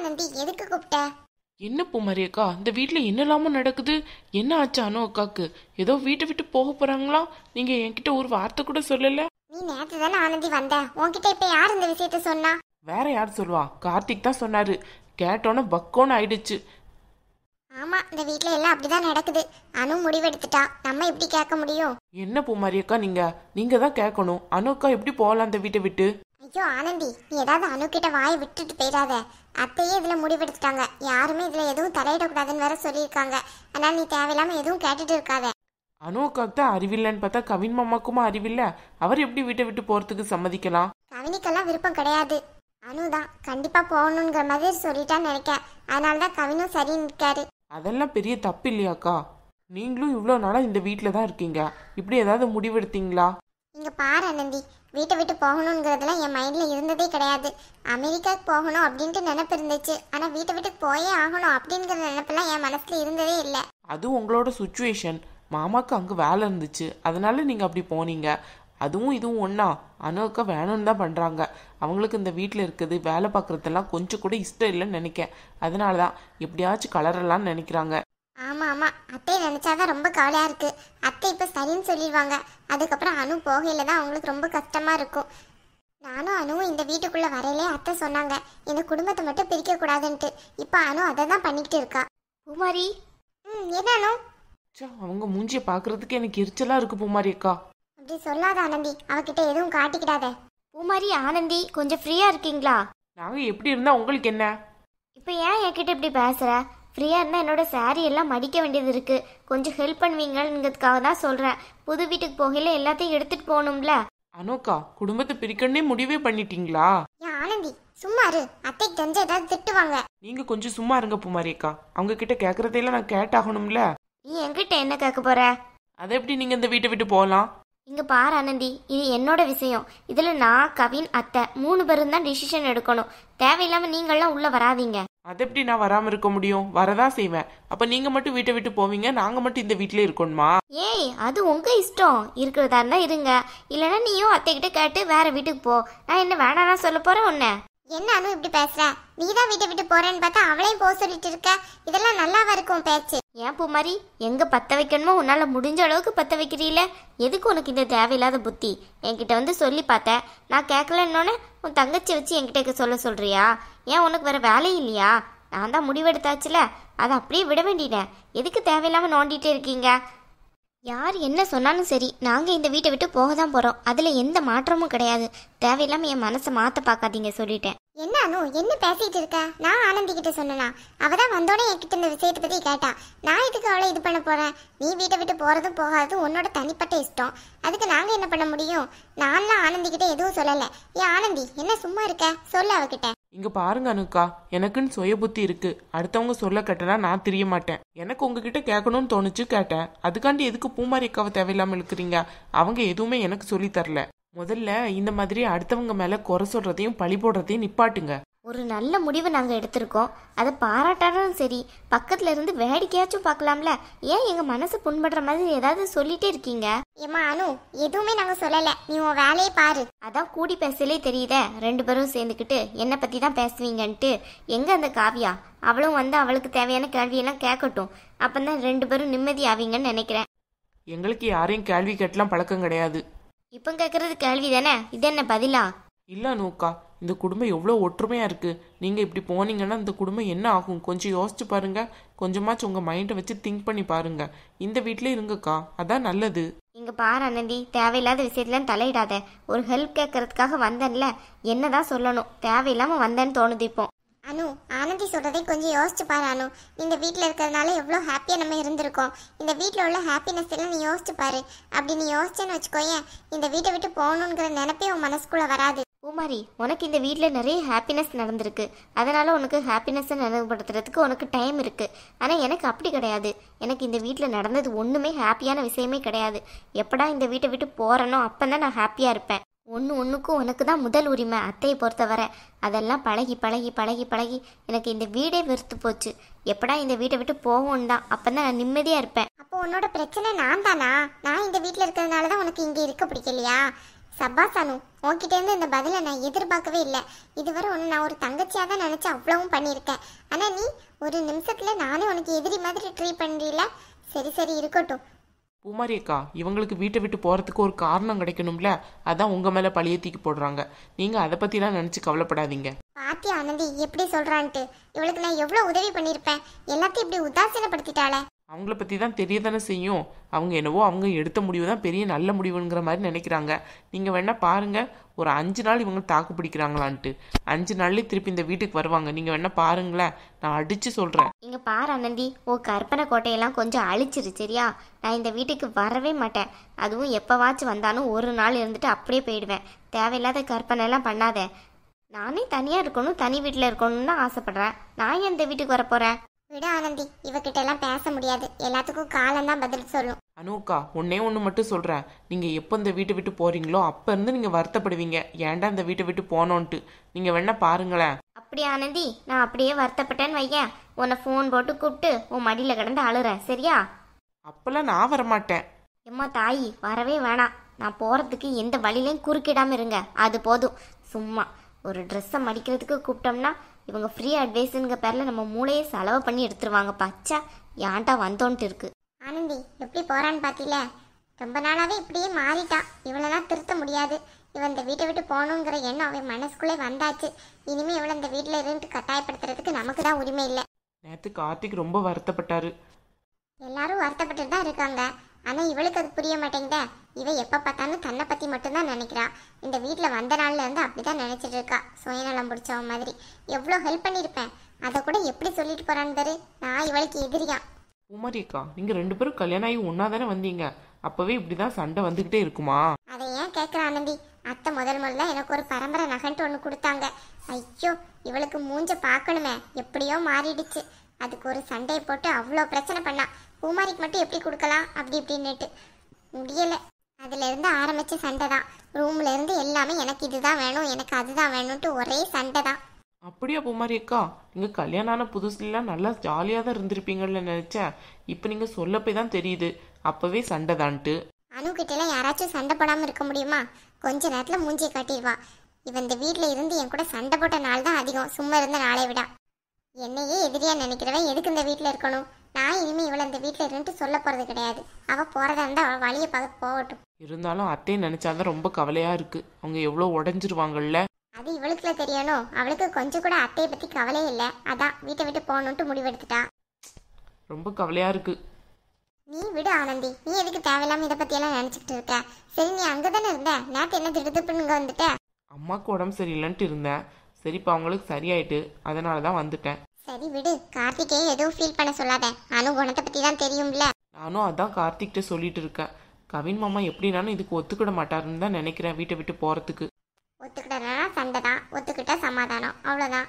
ஆனந்தி, எதுக்கு கூப்பிட்ட? என்ன பூமாரி அக்கா, இந்த வீட்ல என்னெல்லாமோ நடக்குது? என்ன ஆச்சு அனு அக்காக்கு? ஏதோ வீட்டை விட்டு போக போறாங்களா? நீங்க என்கிட்ட ஒரு வார்த்தை கூட சொல்லல. நீ நேத்து தானே ஆனந்தி வந்த, உன்கிட்ட இப்ப யார் இந்த விஷயத்த சொன்னா? வேற யார் சொல்லுவா? கார்த்திக் தான் சொன்னாரு. கேட்டோன்னே பக்கோன்னு ஆயிடுச்சு. ஆமா, இந்த வீட்ல எல்லாம் அப்படிதான் நடக்குது. அனு முடிவெடுத்துட்டா, நம்ம எப்படி கேட்க முடியும்? என்ன பூமாரி அக்கா, நீங்க தான் கேட்கணும். அனு அக்கா எப்படி போகலாம் இந்த வீட்டை விட்டு? ஐயோ ஆனந்தி, நீ ஏதாவது அனு கிட்ட வாயை விட்டுட்டு போயிடாத. அத்தையே இதுல முடிவெடுத்துட்டாங்க, யாருமே இதுல எதுவும் தலையிடக்கூடாதுன்னு வேற சொல்லியிருக்காங்க. அதனால நீ தேவையில்லாம எதுவும் கேட்டுட்டு இருக்காத. அனு அக்காவுக்கு தான் அறிவில்லைன்னு பார்த்தா கவின் மாமாக்குமா அறிவில்ல? அவர் எப்படி வீட்டை விட்டு போறதுக்கு சம்மதிக்கலாம்? கவினிக்கெல்லாம் விருப்பம் கிடையாது. அனுதான் கண்டிப்பா போகணுங்கிற மாதிரி சொல்லிட்டான்னு நினைக்கேன். அதனாலதான் கவினும் சரின்னு இருக்காரு. அதெல்லாம் பெரிய தப்பு இல்லையாக்கா? நீங்களும் இவ்வளோ நாளா இந்த வீட்டில் தான் இருக்கீங்க. இப்படி ஏதாவது முடிவெடுத்தீங்களா? இங்க பாரு ஆனந்தி, வீட்டை விட்டு போகணுங்கிறதுலாம் என் மைண்ட்ல இருந்ததே கிடையாது. அமெரிக்காவுக்கு போகணும் அப்படின்ட்டு நினைப்பு இருந்துச்சு. ஆனா வீட்டை விட்டு போயே ஆகணும் அப்படிங்கிற நினைப்பெல்லாம் என் மனசுல இருந்ததே இல்லை. அது உங்களோட சுச்சுவேஷன். மாமாக்கு அங்கே வேலை இருந்துச்சு, அதனால நீங்கள் அப்படி போனீங்க. அதுவும் இதுவும் ஒன்றா? அனு அக்கா வேணும்னு தான் பண்ணுறாங்க. அவங்களுக்கு இந்த வீட்டில் இருக்குது, வேலை பார்க்குறதெல்லாம் கொஞ்சம் கூட இஷ்டம் இல்லைன்னு நினைக்கேன். அதனால தான் எப்படியாச்சும் கலரலான்னு நினைக்கிறாங்க. ஆமா ஆமா, அத்தையை நினைச்சாதான் ரொம்ப கவலையா இருக்கு. அத்தை இப்ப சரின்னு சொல்லிடுவாங்க. அதுக்கப்புறம் அனு போகையில தான் அவங்களுக்கு ரொம்ப கஷ்டமா இருக்கும். நானும் அனுவும் இந்த வீட்டுக்குள்ள வரையிலே அத்தை சொன்னாங்க, இந்த குடும்பத்தை மட்டும் பிரிக்க கூடாதுன்ட்டு. இப்ப அனு அதை தான் பண்ணிக்கிட்டு இருக்கா. பூமாரி, என்ன அனு? அவங்க மூஞ்சியை பார்க்கறதுக்கு எனக்கு எரிச்சலாக இருக்கு பூமாரி அக்கா. அப்படி சொல்லாத ஆனந்தி, அவகிட்ட எதுவும் காட்டிக்கிடாத. பூமாரி, ஆனந்தி கொஞ்சம் ஃப்ரீயா இருக்கீங்களா? நாங்கள் எப்படி இருந்தால் உங்களுக்கு என்ன? இப்போ ஏன் என்கிட்ட இப்படி பேசுற? ஃப்ரீயா இருந்தா என்னோட சாரி எல்லாம் மடிக்க வேண்டியது இருக்கு, கொஞ்சம் ஹெல்ப் பண்ணுவீங்கிறதுக்காக தான் சொல்றேன். புது வீட்டுக்கு போகையில எல்லாத்தையும் எடுத்துட்டு போகணும்ல. அனுக்கா, குடும்பத்தை பிரிக்கணும்னே முடிவே பண்ணிட்டீங்களா? ஏன் ஆனந்தி சும்மா இரு, அத்தைக்கு தெரிஞ்ச ஏதாவது திட்டுவாங்க. நீங்க கொஞ்சம் சும்மா இருங்க பூமாரி அக்கா. அவங்க கிட்ட கேட்கறதையெல்லாம் நான் கேட்டாகணும்ல. நீ என்கிட்ட என்ன கேட்க போற? அதை எப்படி நீங்க இந்த வீட்டை விட்டு போகலாம்? இங்க பாரு ஆனந்தி, இது என்னோட விஷயம். இதுல நான், கவின், அத்தை 3 பேரும் தான் டிசிஷன் எடுக்கணும். தேவையில்லாம நீங்கள்லாம் உள்ள வராதீங்க. அதை எப்படி நான் வராம இருக்க முடியும்? வரதான் செய்வேன். அப்ப நீங்க மட்டும் வீட்டை விட்டு போவீங்க, நாங்க மட்டும் இந்த வீட்ல இருக்கணுமா? ஏய், அது உங்க இஷ்டம். இருக்கிறதா இருந்தா இருங்க, இல்லைன்னா நீயும் அத்தை கிட்ட கேட்டு வேற வீட்டுக்கு போ. நான் என்ன வேணாம் சொல்ல போறேன் உன்ன? என்ன அனு இப்படி பேசுற? நீதான் வீட்டை விட்டு போறேன்னு பார்த்தா அவளையும் போக சொல்லிட்டு இருக்க. இதெல்லாம் நல்லாவா இருக்கும் பேச்சு? ஏன் பூமாரி, எங்க பத்த வைக்கணுமோ உன்னால முடிஞ்ச அளவுக்கு பத்த வைக்கிறீல. எதுக்கு உனக்கு இந்த தேவையில்லாத புத்தி? என்கிட்ட வந்து சொல்லி பார்த்த, நான் கேட்கலன்னொன்னே உன் தங்கச்சி வச்சு என்கிட்ட சொல்ல சொல்றியா? ஏன் உனக்கு வேற வேலை இல்லையா? நான் தான் முடிவெடுத்தாச்சுல, அதை அப்படியே விட வேண்டியேன். எதுக்கு தேவையில்லாம நோண்டிட்டே இருக்கீங்க? யார் என்ன சொன்னாலும் சரி, நாங்கள் இந்த வீட்டை விட்டு போக தான் போகிறோம். அதில் எந்த மாற்றமும் கிடையாது. தேவையில்லாமல் என் மனசை மாற்ற பார்க்காதீங்க, சொல்லிட்டேன். என்ன அனு என்ன பேசிட்டு இருக்க? நான் ஆனந்தி கிட்ட சொன்னா, அவதான் வந்தோடனே என்கிட்ட இந்த விஷயத்தை பத்தி கேட்டா. நான் இதுக்கு அவளை இது பண்ண போறேன்? நீ வீட்டை விட்டு போறதும் போகாததும் உன்னோட தனிப்பட்ட இஷ்டம். அதுக்கு நாங்க என்ன பண்ண முடியும்? நான்லாம் ஆனந்தி கிட்ட எதுவும் சொல்லல. ஏன் ஆனந்தி என்ன சும்மா இருக்க? சொல்ல அவகிட்ட. இங்க பாருங்க அனுக்கா, எனக்குன்னு சுய புத்தி இருக்கு. அடுத்தவங்க சொல்ல கேட்டனா நான் தெரிய மாட்டேன். எனக்கு உங்ககிட்ட கேட்கணும்னு தோணுச்சு, கேட்டேன். அதுக்காண்டி எதுக்கு பூமாரி அக்காவை தேவையில்லாம இழுக்கிறீங்க? அவங்க எதுவுமே எனக்கு சொல்லி தரல. முதல்ல இந்த மாதிரி அடுத்தவங்க மேல குறை சொல்றதையும் பழி போடுறதையும் நிப்பாட்டுங்க. ஒரு நல்ல முடிவு நாங்கள் எடுத்திருக்கோம், அதை பாராட்டாலும் சரி, பக்கத்துல இருந்து வேடிக்கையாச்சும் பார்க்கலாம்ல. ஏன் எங்க மனசு புண்படுற மாதிரி ஏதாவது சொல்லிட்டே இருக்கீங்க? ஏமா அனு, எதுவுமே நாங்க சொல்லல, நீ உன் வேலையை பாரு. அதான் கூடி பேசலே தெரியுதே, 2 பேரும் சேர்ந்துக்கிட்டு என்னை பத்தி தான் பேசுவீங்கன்ட்டு. எங்க அந்த காவியா? அவளும் வந்து அவளுக்கு தேவையான கேள்வியெல்லாம் கேட்கட்டும். அப்பந்தான் 2 பேரும் நிம்மதி ஆவீங்கன்னு நினைக்கிறேன். எங்களுக்கு யாரையும் கேள்வி கேட்டலாம் பழக்கம் கிடையாது. இப்போ கேட்கறது கேள்வி தானே, இது என்ன பதிலா? இல்ல அனுக்கா, இந்த குடும்பம் எவ்வளோ ஒற்றுமையா இருக்கு. நீங்க இப்படி போனீங்கன்னா இந்த குடும்பம் என்ன ஆகும்? கொஞ்சம் யோசிச்சு பாருங்க. கொஞ்சமாச்சும் உங்க மைண்டை வச்சு திங்க் பண்ணி பாருங்க. இந்த வீட்ல இருங்கக்கா, அதான் நல்லது. இங்க பாரு ஆனந்தி, தேவையில்லாத விஷயத்துல தலையிடாத. ஒரு ஹெல்ப் கேட்கறதுக்காக வந்தேன்ல, என்னதான் சொல்லணும்? தேவையில்லாம வந்தேன்னு தோணுது இப்போ. அனு, ஆனந்தி சொல்றதை கொஞ்சம் யோசிச்சு பாரு அனு. இந்த வீட்டில் இருக்கிறதுனால எவ்வளோ ஹாப்பியாக நம்ம இருந்திருக்கோம். இந்த வீட்டில் உள்ள ஹாப்பினஸ் எல்லாம் நீ யோசிச்சு பாரு. அப்படி நீ யோசிச்சேன்னு வச்சுக்கோயேன், இந்த வீட்டை விட்டு போகணுங்கிற நினைப்பே உன் மனசுக்குள்ள வராது. பூமாரி, உனக்கு இந்த வீட்டில் நிறைய ஹாப்பினஸ் நடந்திருக்கு. அதனால உனக்கு ஹாப்பினஸை நினைவுபடுத்துறதுக்கு உனக்கு டைம் இருக்கு. ஆனால் எனக்கு அப்படி கிடையாது. எனக்கு இந்த வீட்டில் நடந்தது ஒன்றுமே ஹாப்பியான விஷயமே கிடையாது. எப்படா இந்த வீட்டை விட்டு போகிறேனோ அப்போ தான் நான் ஹாப்பியாக இருப்பேன். ஒன்றுக்கும் உனக்கு தான் முதல் உரிமை. அத்தையை பொறுத்தவரை அதெல்லாம் பழகி பழகி பழகி பழகி எனக்கு இந்த வீடே வெறுத்து போச்சு. எப்படா இந்த வீட்டை விட்டு போவோம் தான், அப்போ தான் நான் நிம்மதியாக இருப்பேன். அப்போ உன்னோட பிரச்சனை நான் தானா? நான் இந்த வீட்டில் இருக்கிறதுனால தான் உனக்கு இங்கே இருக்க பிடிக்கலையா? சபாசானு, உன்கிட்ட இருந்து இந்த பதிலை நான் எதிர்பார்க்கவே இல்லை. இதுவரை ஒன்று நான் ஒரு தங்கச்சியாக தான் நினச்சி அவ்வளவும் பண்ணியிருக்கேன். ஆனால் நீ ஒரு நிமிஷத்தில் நானே உனக்கு எதிரி மாதிரி ட்ரீட் பண்ணுறீல. சரி சரி இருக்கட்டும். பூமாரி அக்கா, இவங்களுக்கு வீட்டை விட்டு போகிறதுக்கு ஒரு காரணம் கிடைக்கணும்ல, அதான் உங்கள் மேலே பழிய தூக்கி போடுறாங்க. நீங்கள் அதை பற்றிலாம் நினச்சி கவலைப்படாதீங்க. பாத்தி ஆனந்தி எப்படி சொல்கிறான்ட்டு. இவளுக்கு நான் எவ்வளோ உதவி பண்ணியிருப்பேன், எல்லாத்தையும் இப்படி உதாசீனப்படுத்திட்டாளே. அவங்கள பற்றி தான் தெரிய தானே செய்யும். அவங்க என்னவோ அவங்க எடுத்த முடிவு தான் பெரிய நல்ல முடிவுங்கிற மாதிரி நினைக்கிறாங்க. நீங்கள் வேணால் பாருங்கள், ஒரு 5 நாள் இவங்க தாக்கு பிடிக்கிறாங்களான்ட்டு. 5 நாள்லேயே திருப்பி இந்த வீட்டுக்கு வருவாங்க. நீங்கள் வேணால் பாருங்களேன், நான் அடித்து சொல்கிறேன். இங்கே பாரு ஆனந்தி, ஓ கற்பனை கோட்டையெல்லாம் கொஞ்சம் அழிச்சிரு சரியா. நான் இந்த வீட்டுக்கு வரவே மாட்டேன். அதுவும் எப்போவாச்சும் வந்தாலும் ஒரு நாள் இருந்துட்டு அப்படியே போயிடுவேன். தேவையில்லாத கற்பனை எல்லாம் பண்ணாத. நானே தனியாக இருக்கணும், தனி வீட்டில் இருக்கணும்னு தான் ஆசைப்பட்றேன். நான் ஏன் இந்த வீட்டுக்கு வரப்போகிறேன்? விட ஆனந்தி, இவகிட்ட எல்லாம் பேச முடியாது. எல்லாத்துக்கும் காலம்தான் பதில் சொல்லும். அனுக்கா, ஒன்னே ஒன்று மட்டும் சொல்கிறேன். நீங்கள் எப்போ இந்த வீட்டை விட்டு போகிறீங்களோ அப்போ இருந்து நீங்கள் வருத்தப்படுவீங்க, ஏன்டா இந்த வீட்டை விட்டு போனோன்ட்டு. நீங்கள் வேணால் பாருங்களேன். அப்படியே ஆனந்தி, நான் அப்படியே வருத்தப்பட்டேன்னு வையேன், உன்னை ஃபோன் போட்டு கூப்பிட்டு உன் மடியில் கிடந்து அழுறேன் சரியா. அப்போல்லாம் நான் வரமாட்டேன். எம்மா தாயி, வரவே வேணாம். நான் போகிறதுக்கு எந்த வழியிலையும் குறுக்கிடாமல் இருங்க, அது போதும். சும்மா ஒரு ட்ரெஸ்ஸை மடிக்கிறதுக்கு கூப்பிட்டோம்னா இவங்க ஃப்ரீ அட்வைஸுங்கிற பேரில் நம்ம மூளையை செலவு பண்ணி எடுத்துருவாங்க. பச்சா ஏன்டா வந்தோன்ட்டு இருக்கு. ஆனந்தி எப்படி போறான்னு பாத்தீல. ரொம்ப நாளாவே இப்படியே மாறிட்டா. இவளெல்லாம் திருத்த முடியாது. இவன் இந்த வீட்டை விட்டு போகணுங்கிற எண்ணம் அவன் மனசுக்குள்ளே வந்தாச்சு. இனிமே இவளை இந்த வீட்டில் இருந்து கட்டாயப்படுத்துறதுக்கு நமக்கு தான் உரிமை இல்லை. நேற்று கார்த்திக் ரொம்ப வருத்தப்பட்டாரு. எல்லாரும் வருத்தப்பட்டு தான் இருக்காங்க. ஆனால் இவளுக்கு அது புரிய மாட்டேங்குதே. இவ எப்போ பார்த்தாலும் தன்னை பற்றி மட்டும்தான் நினைக்கிறா. இந்த வீட்டில் வந்த நாள்ல இருந்து அப்படிதான் நினைச்சிட்டு இருக்கா, சுயநலம் பிடிச்சவ மாதிரி. எவ்வளோ ஹெல்ப் பண்ணியிருப்பேன், அதை கூட எப்படி சொல்லிட்டு போறான்னு பாரு. நான் இவளுக்கு எதிரியா. பூமாரி அக்கா, நீங்கள் 2 பேரும் கல்யாணம் ஆகி ஒன்றா தானே வந்தீங்க. அப்போவே இப்படி தான் சண்டை வந்துக்கிட்டே இருக்குமா? அதை ஏன் கேட்குற ஆனந்தி? அத்தை முதல்ல எனக்கு ஒரு பரம்பரை நகன்ட்டு ஒன்று கொடுத்தாங்க. ஐயோ, இவளுக்கு மூஞ்ச பார்க்கணுமே, எப்படியோ மாறிடுச்சு. அதுக்கு ஒரு சண்டையை போட்டு அவ்வளோ பிரச்சனை பண்ணா. பூமாரிக்கு மட்டும் எப்படி கொடுக்கலாம் அப்படி இப்படின்னுட்டு முடியலை. அதுல இருந்து ஆரம்பிச்ச சண்டை தான். ரூம்ல இருந்து எல்லாமே எனக்கு இதுதான் வேணும், எனக்கு அதுதான் வேணும்ட்டு ஒரே சண்டை தான். அப்படியா பூமாரி அக்கா, நீங்கள் கல்யாணம் ஆன புதுசுலாம் நல்லா ஜாலியாக தான் இருந்திருப்பீங்கன்னு நினச்சேன். இப்போ நீங்கள் சொல்ல போய் தான் தெரியுது அப்போவே சண்டை தான்ட்டு. அணுகிட்டலாம் யாராச்சும் சண்டை போடாமல் இருக்க முடியுமா? கொஞ்ச நேரத்தில் மூஞ்சியை காட்டிடுவா. இவன் இந்த வீட்டில் இருந்து என் கூட சண்டை போட்ட நாள் தான் அதிகம், சும்மா இருந்த நாளை விட. என்னையே எதிரியா நினைக்கிறவன் எதுக்கு இந்த வீட்டில் இருக்கணும்? நான் இனிமே இவளை இந்த வீட்டில் இருந்துட்டு சொல்ல போறது கிடையாது. அவள் போறதா இருந்தா அவள் வழியை பார்த்து போகட்டும். இருந்தாலும் அத்தையை நினச்சாதான் ரொம்ப கவலையாக இருக்குது. அவங்க எவ்வளோ உடஞ்சிருவாங்கல்ல. அது இவளுக்குல தெரியணும். அவளுக்கு கொஞ்சம் கூட அத்தையை பற்றி கவலையே இல்லை. அதான் வீட்டை விட்டு போகணுன்ட்டு முடிவெடுத்துட்டா. ரொம்ப கவலையாக இருக்குது. நீ விடு ஆனந்தி, நீ எதுக்கு தேவையில்லாம இதை பற்றியெல்லாம் நினச்சிக்கிட்டு இருக்க? சரி, நீ அங்கே தானே இருந்த. நேற்று என்ன திடுதுப்புன்னு இங்கே வந்துட்ட? அம்மாவுக்கு உடம்பு சரியில்லைன்ட்டு இருந்தேன். சரி, இப்போ அவங்களுக்கு சரியாயிட்டு, அதனால தான் வந்துட்டேன். சரி விடு, கார்த்திகேயும் எதுவும் ஃபீல் பண்ண சொல்லாத. அனு குணத்தை பற்றி தான் தெரியும்ல. நானும் அதான் கார்த்திக்கிட்ட சொல்லிட்டு இருக்கேன். கவின் மாமா எப்படினாலும் இதுக்கு ஒத்துக்கிட மாட்டாருன்னு தான் நினைக்கிறேன் வீட்டை விட்டு போகிறதுக்கு. ஒத்துக்கிட்டனா சண்டை தான், ஒத்துக்கிட்டா சமாதானம், அவ்வளோதான்.